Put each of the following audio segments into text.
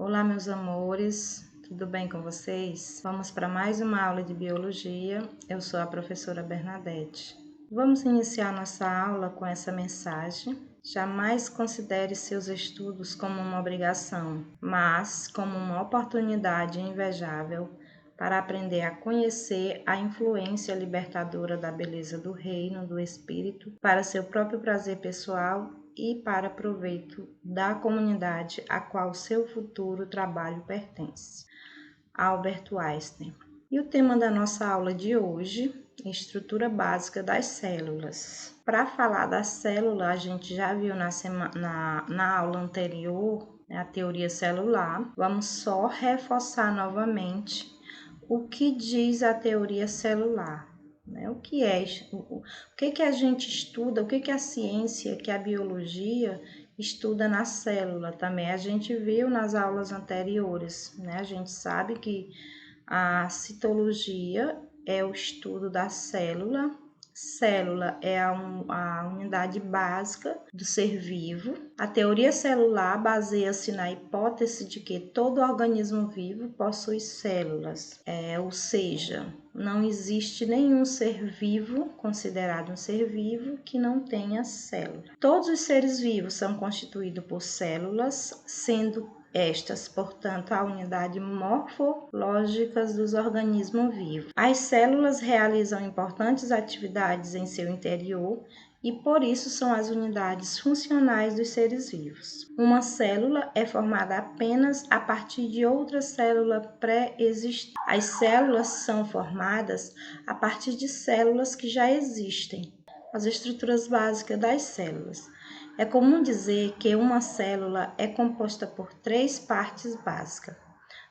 Olá, meus amores, tudo bem com vocês? Vamos para mais uma aula de biologia. Eu sou a professora Bernadette. Vamos iniciar nossa aula com essa mensagem. Jamais considere seus estudos como uma obrigação, mas como uma oportunidade invejável para aprender a conhecer a influência libertadora da beleza do reino do espírito para seu próprio prazer pessoal e para proveito da comunidade a qual seu futuro trabalho pertence. Albert Einstein. E o tema da nossa aula de hoje é estrutura básica das células. Para falar da célula, a gente já viu na aula anterior a teoria celular. Vamos só reforçar novamente o que diz a teoria celular. O que a gente estuda, o que a ciência, que a biologia estuda na célula também. A gente viu nas aulas anteriores, A gente sabe que a citologia é o estudo da célula. Célula é a unidade básica do ser vivo. A teoria celular baseia-se na hipótese de que todo organismo vivo possui células, ou seja, não existe nenhum ser vivo, considerado um ser vivo, que não tenha célula. Todos os seres vivos são constituídos por células, sendo estas, portanto, a unidade morfológicas dos organismos vivos. As células realizam importantes atividades em seu interior e, por isso, são as unidades funcionais dos seres vivos. Uma célula é formada apenas a partir de outra célula pré-existente. As células são formadas a partir de células que já existem. As estruturas básicas das células. É comum dizer que uma célula é composta por 3 partes básicas: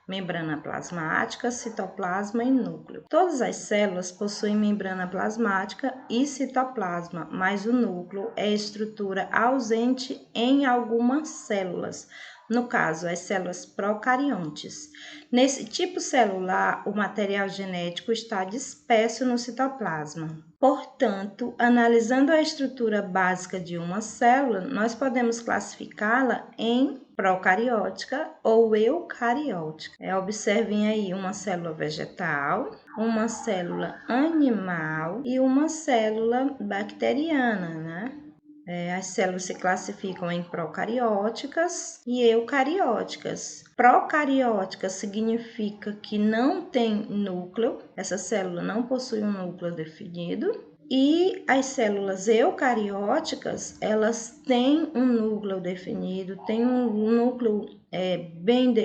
membrana plasmática, citoplasma e núcleo. Todas as células possuem membrana plasmática e citoplasma, mas o núcleo é estrutura ausente em algumas células, no caso, as células procariontes. Nesse tipo celular, o material genético está disperso no citoplasma. Portanto, analisando a estrutura básica de uma célula, nós podemos classificá-la em procariótica ou eucariótica. Observem aí uma célula vegetal, uma célula animal e uma célula bacteriana, As células se classificam em procarióticas e eucarióticas. Procariótica significa que não tem núcleo, essa célula não possui um núcleo definido. E as células eucarióticas, elas têm um núcleo definido, têm um núcleo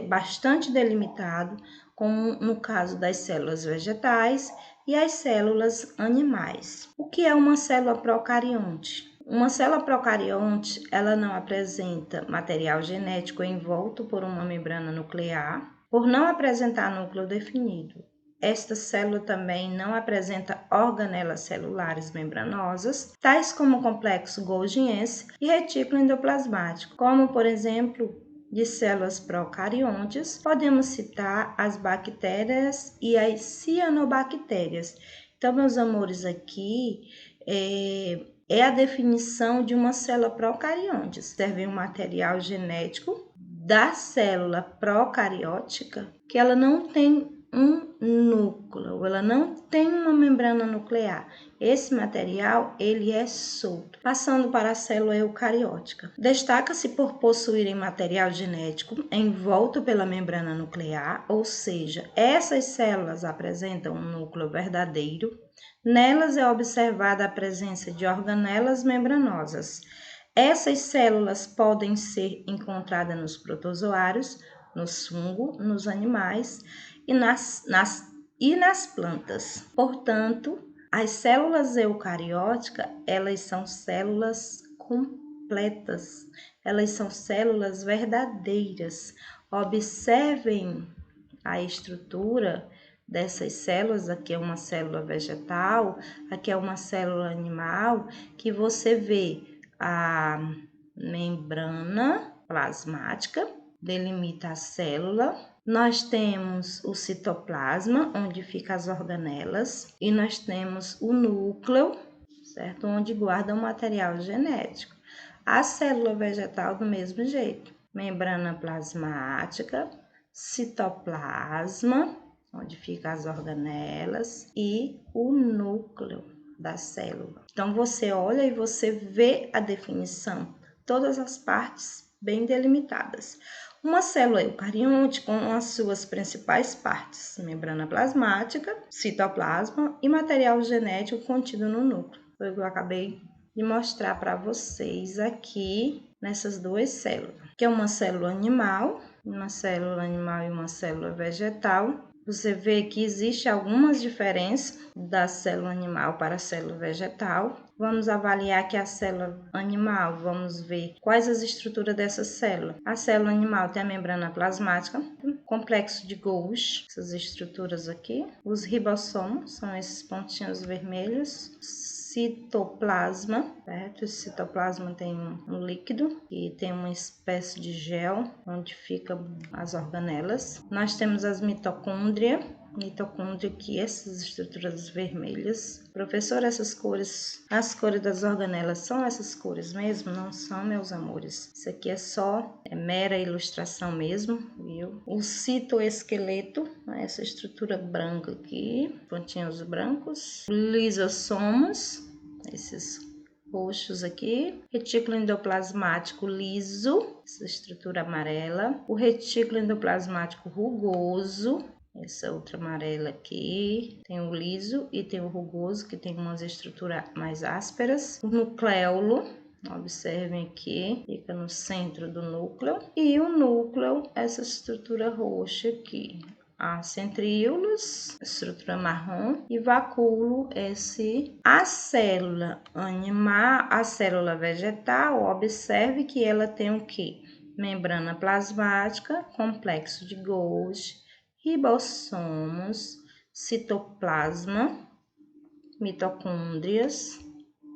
bastante delimitado, como no caso das células vegetais e as células animais. O que é uma célula procarionte? Uma célula procarionte, ela não apresenta material genético envolto por uma membrana nuclear, por não apresentar núcleo definido. Esta célula também não apresenta organelas celulares membranosas, tais como o complexo Golgiense e retículo endoplasmático, como, por exemplo, de células procariontes, podemos citar as bactérias e as cianobactérias. Então, meus amores, aqui é a definição de uma célula procarionte. Serve um material genético da célula procariótica que ela não tem um núcleo, ela não tem uma membrana nuclear. Esse material, ele é solto. Passando para a célula eucariótica. Destaca-se por possuírem material genético envolto pela membrana nuclear, ou seja, essas células apresentam um núcleo verdadeiro. Nelas é observada a presença de organelas membranosas. Essas células podem ser encontradas nos protozoários, nos fungos, nos animais e nas plantas. Portanto, as células eucarióticas, elas são células completas, elas são células verdadeiras. Observem a estrutura dessas células. Aqui é uma célula vegetal, aqui é uma célula animal, que você vê a membrana plasmática, delimita a célula. Nós temos o citoplasma, onde ficam as organelas, e nós temos o núcleo, certo? Onde guarda o material genético. A célula vegetal do mesmo jeito. membrana plasmática, citoplasma, onde ficam as organelas, e o núcleo da célula. Então, você olha e você vê a definição, todas as partes bem delimitadas. Uma célula eucarionte com as suas principais partes, membrana plasmática, citoplasma e material genético contido no núcleo. Foi o que eu acabei de mostrar para vocês aqui nessas duas células, que é uma célula animal e uma célula vegetal. Você vê que existe algumas diferenças da célula animal para a célula vegetal. Vamos avaliar aqui a célula animal, vamos ver quais as estruturas dessa célula. A célula animal tem a membrana plasmática, complexo de Golgi, essas estruturas aqui. Os ribossomos são esses pontinhos vermelhos. Citoplasma, certo? Esse citoplasma tem um líquido e tem uma espécie de gel onde ficam as organelas. Nós temos as mitocôndrias aqui, essas estruturas vermelhas. Professor, essas cores, as cores das organelas são essas cores mesmo? Não são, meus amores. Isso aqui é mera ilustração mesmo, viu? O citoesqueleto, essa estrutura branca aqui, pontinhos brancos. Lisossomos, esses roxos aqui, retículo endoplasmático liso, essa estrutura amarela, o retículo endoplasmático rugoso, essa outra amarela aqui, tem o liso e tem o rugoso, que tem umas estruturas mais ásperas, o nucleolo, observem aqui, fica no centro do núcleo, e o núcleo, essa estrutura roxa aqui. A centríolos, estrutura marrom, e vacúolo, a célula animal, a célula vegetal, observe que ela tem o quê? Membrana plasmática, complexo de Golgi, ribossomos, citoplasma, mitocôndrias,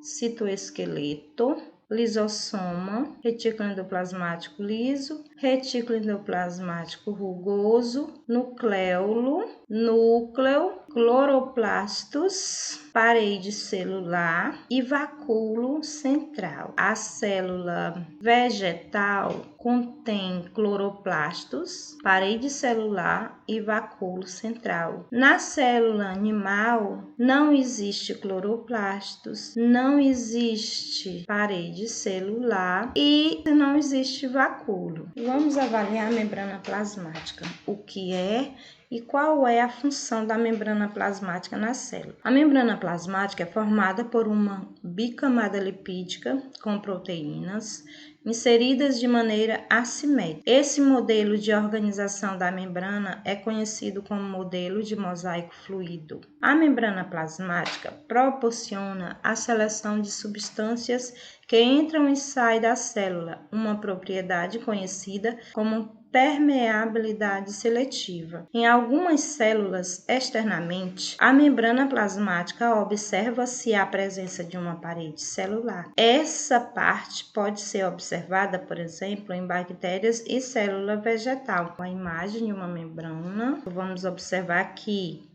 citoesqueleto, lisossoma, retículo endoplasmático liso, retículo endoplasmático rugoso, nucleolo, núcleo, cloroplastos, parede celular e vacúolo central. A célula vegetal contém cloroplastos, parede celular e vacúolo central. Na célula animal não existe cloroplastos, não existe parede celular e não existe vacúolo. Vamos avaliar a membrana plasmática, o que é e qual é a função da membrana plasmática na célula. A membrana plasmática é formada por uma bicamada lipídica com proteínas inseridas de maneira assimétrica. Esse modelo de organização da membrana é conhecido como modelo de mosaico fluido. A membrana plasmática proporciona a seleção de substâncias que entram e saem da célula, uma propriedade conhecida como permeabilidade seletiva. Em algumas células externamente, a membrana plasmática observa-se a presença de uma parede celular. Essa parte pode ser observada, por exemplo, em bactérias e célula vegetal. Com a imagem de uma membrana, vamos observar aqui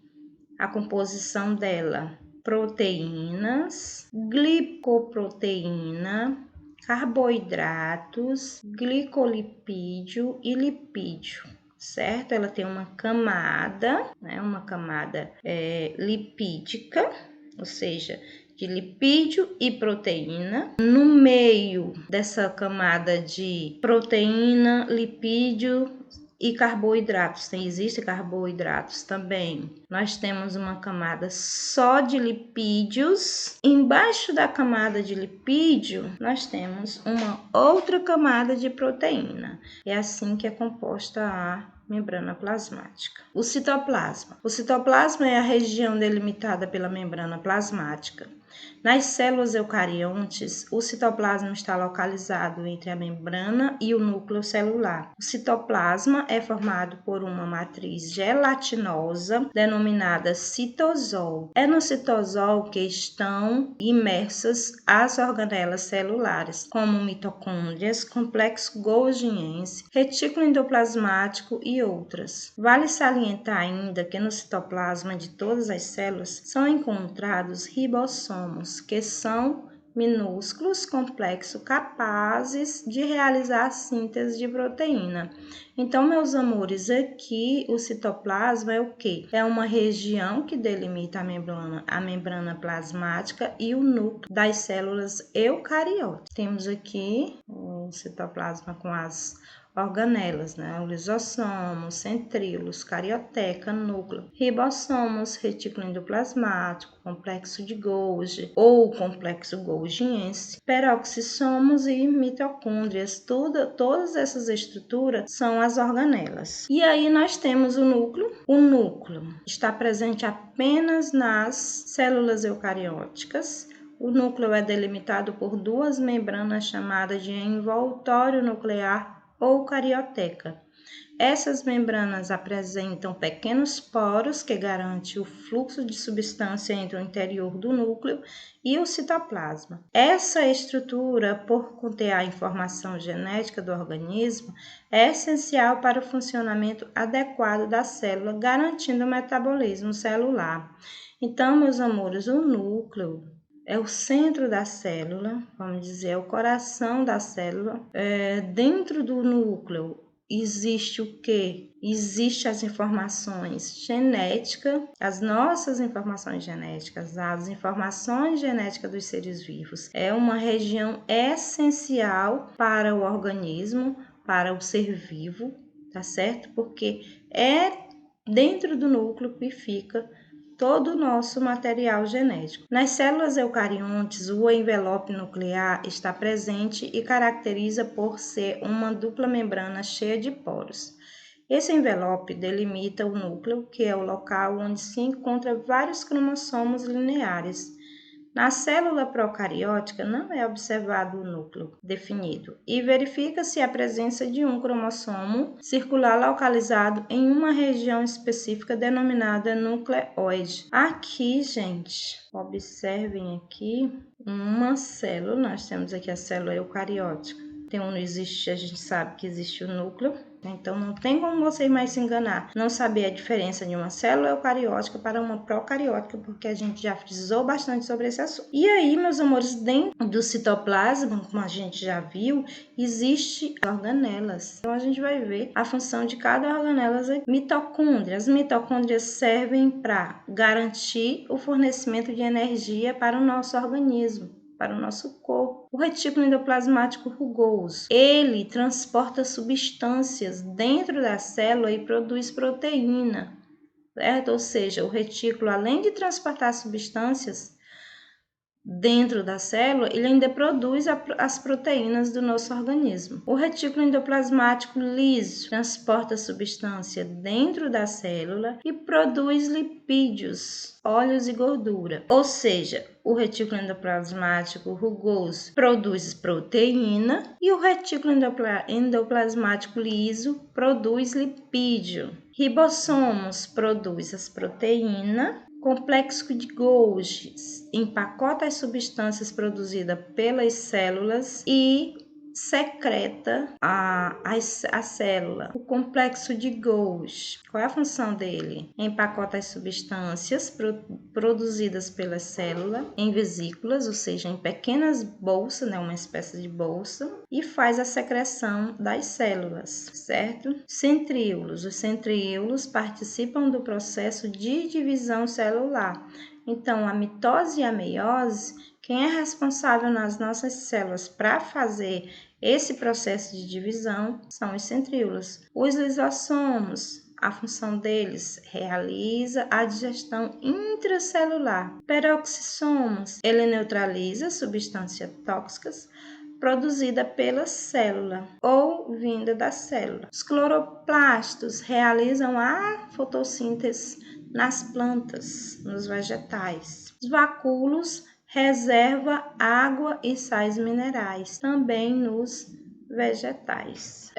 a composição dela: proteínas, glicoproteína, carboidratos, glicolipídio e lipídio, certo? Ela tem uma camada, lipídica, ou seja, de lipídio e proteína. No meio dessa camada de proteína, lipídio e carboidratos, existem carboidratos também. Nós temos uma camada só de lipídios. Embaixo da camada de lipídio, nós temos uma outra camada de proteína. É assim que é composta a membrana plasmática. O citoplasma. O citoplasma é a região delimitada pela membrana plasmática. Nas células eucariontes, o citoplasma está localizado entre a membrana e o núcleo celular. O citoplasma é formado por uma matriz gelatinosa denominada citosol. É no citosol que estão imersas as organelas celulares, como mitocôndrias, complexo golgiense, retículo endoplasmático e outras. Vale salientar ainda que no citoplasma de todas as células são encontrados ribossomos, que são minúsculos complexos capazes de realizar a síntese de proteína. Então, meus amores, aqui o citoplasma é o quê? É uma região que delimita a membrana plasmática e o núcleo das células eucariotas. Temos aqui o citoplasma com as organelas, né? O lisossomo, centríolos, carioteca, núcleo, ribossomos, retículo endoplasmático, complexo de Golgi ou complexo golgiense, peroxissomos e mitocôndrias. Todas essas estruturas são as organelas. E aí nós temos o núcleo. O núcleo está presente apenas nas células eucarióticas. O núcleo é delimitado por duas membranas chamadas de envoltório nuclear ou carioteca. Essas membranas apresentam pequenos poros que garantem o fluxo de substância entre o interior do núcleo e o citoplasma. Essa estrutura, por conter a informação genética do organismo, é essencial para o funcionamento adequado da célula, garantindo o metabolismo celular. Então, meus amores, o núcleo é o centro da célula, vamos dizer, é o coração da célula. Dentro do núcleo existe o quê? Existem as informações genéticas, as nossas informações genéticas, as informações genéticas dos seres vivos. É uma região essencial para o organismo, para o ser vivo, tá certo? Porque é dentro do núcleo que fica todo o nosso material genético. Nas células eucariontes, o envelope nuclear está presente e caracteriza por ser uma dupla membrana cheia de poros. Esse envelope delimita o núcleo, que é o local onde se encontram vários cromossomos lineares. Na célula procariótica não é observado o núcleo definido e verifica-se a presença de um cromossomo circular localizado em uma região específica denominada nucleóide. Aqui, gente, observem aqui uma célula, nós temos aqui a célula eucariótica. A gente sabe que existe o núcleo, então não tem como vocês mais se enganar, não saber a diferença de uma célula eucariótica para uma procariótica, porque a gente já frisou bastante sobre esse assunto. E aí, meus amores, dentro do citoplasma, como a gente já viu, existe organelas. Então a gente vai ver a função de cada organela. Mitocôndrias. As mitocôndrias servem para garantir o fornecimento de energia para o nosso organismo, para o nosso corpo. O retículo endoplasmático rugoso, ele transporta substâncias dentro da célula e produz proteína, certo? Ou seja, o retículo, além de transportar substâncias dentro da célula, ele ainda produz as proteínas do nosso organismo. O retículo endoplasmático liso transporta substância dentro da célula e produz lipídios, óleos e gordura. Ou seja, o retículo endoplasmático rugoso produz proteína e o retículo endoplasmático liso produz lipídio. Ribossomos produz as proteínas. Complexo de Golgi empacota as substâncias produzidas pelas células e secreta a célula. O complexo de Golgi, qual é a função dele? Empacota as substâncias produzidas pela célula em vesículas, ou seja, em pequenas bolsas, né, uma espécie de bolsa, e faz a secreção das células, certo? Centríolos. Os centríolos participam do processo de divisão celular. Então, a mitose e a meiose, quem é responsável nas nossas células para fazer esse processo de divisão são os centríolos. Os lisossomos, a função deles realiza a digestão intracelular. Peroxissomos, ele neutraliza substâncias tóxicas produzida pela célula ou vinda da célula. Os cloroplastos realizam a fotossíntese nas plantas, nos vegetais. Os vacúolos reserva água e sais minerais, também nos vegetais.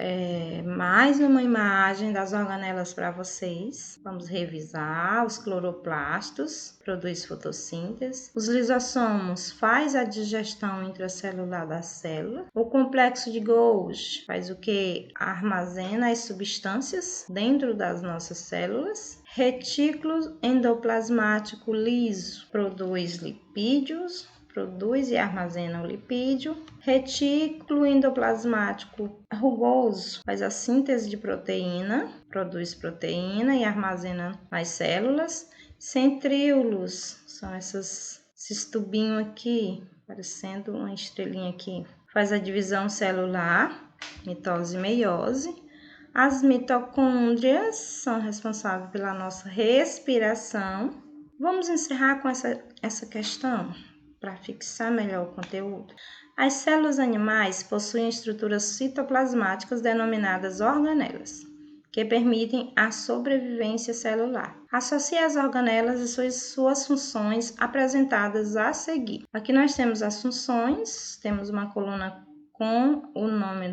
Mais uma imagem das organelas para vocês. Vamos revisar. Os cloroplastos produz fotossíntese. Os lisossomos faz a digestão intracelular da célula. O complexo de Golgi faz o que? Armazena as substâncias dentro das nossas células. Retículo endoplasmático liso produz lipídios. produz e armazena o lipídio. Retículo endoplasmático rugoso faz a síntese de proteína, produz proteína e armazena nas células. Centríolos são esses tubinhos aqui, parecendo uma estrelinha aqui. Faz a divisão celular, mitose e meiose. As mitocôndrias são responsáveis pela nossa respiração. Vamos encerrar com essa questão para fixar melhor o conteúdo. As células animais possuem estruturas citoplasmáticas denominadas organelas, que permitem a sobrevivência celular. Associe as organelas e suas funções apresentadas a seguir. Aqui nós temos as funções, temos uma coluna com o nome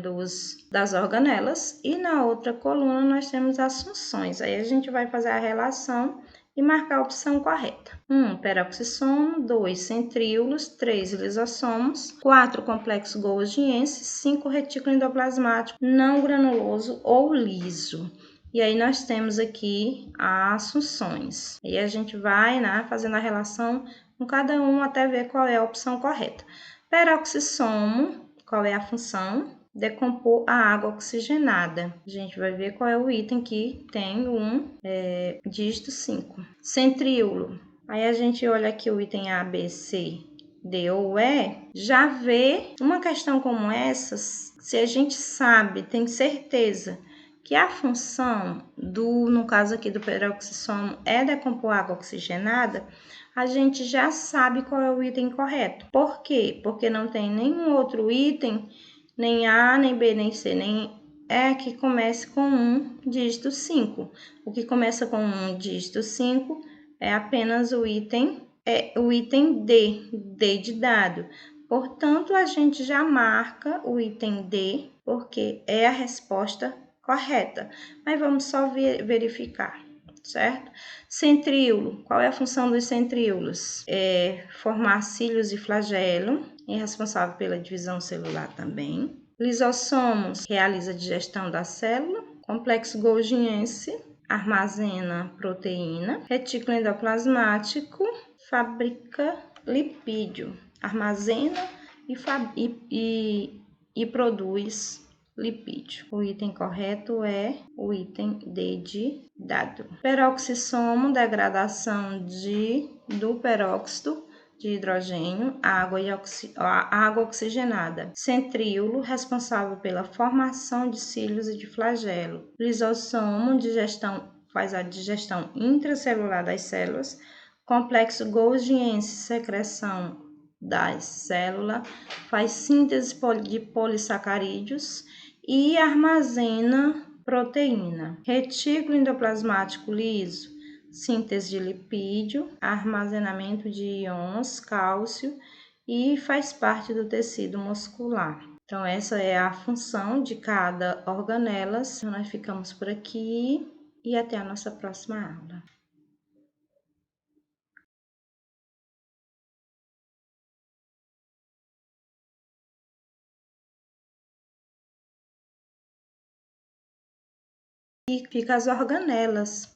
das organelas e na outra coluna nós temos as funções. Aí a gente vai fazer a relação e marcar a opção correta. 1. Peroxissomo. 2. Centríolos. 3. Lisossomos. 4. Complexo golgiense. 5. Retículo endoplasmático não granuloso ou liso. E aí nós temos aqui as funções. E a gente vai, né, fazendo a relação com cada um até ver qual é a opção correta. Peroxissomo, qual é a função? Decompor a água oxigenada. A gente vai ver qual é o item que tem dígito 5. Centríolo. Aí a gente olha aqui o item A, B, C, D ou E. Já vê uma questão como essa, se a gente sabe, tem certeza que a função no caso aqui do peroxissomo é decompor água oxigenada, a gente já sabe qual é o item correto. Por quê? Porque não tem nenhum outro item, nem A, nem B, nem C, nem E que comece com um dígito 5. O que começa com um dígito 5 é apenas o item D de dado. Portanto, a gente já marca o item D, porque é a resposta correta. Mas vamos só verificar, certo? Centríolo. Qual é a função dos centríolos? Formar cílios e flagelo, é responsável pela divisão celular também. Lisossomos, realiza a digestão da célula. Complexo golgiense, armazena proteína. Retículo endoplasmático, fabrica lipídio, armazena e produz lipídio. O item correto é o item D de dado. Peroxissomo, degradação do peróxido de hidrogênio, água oxigenada. Centríolo, responsável pela formação de cílios e de flagelo. Lisossomo, faz a digestão intracelular das células. Complexo golgiense, secreção da célula, faz síntese de polissacarídeos e armazena proteína. Retículo endoplasmático liso, síntese de lipídio, armazenamento de íons, cálcio e faz parte do tecido muscular. Então, essa é a função de cada organela. Então, nós ficamos por aqui e até a nossa próxima aula. E fica as organelas.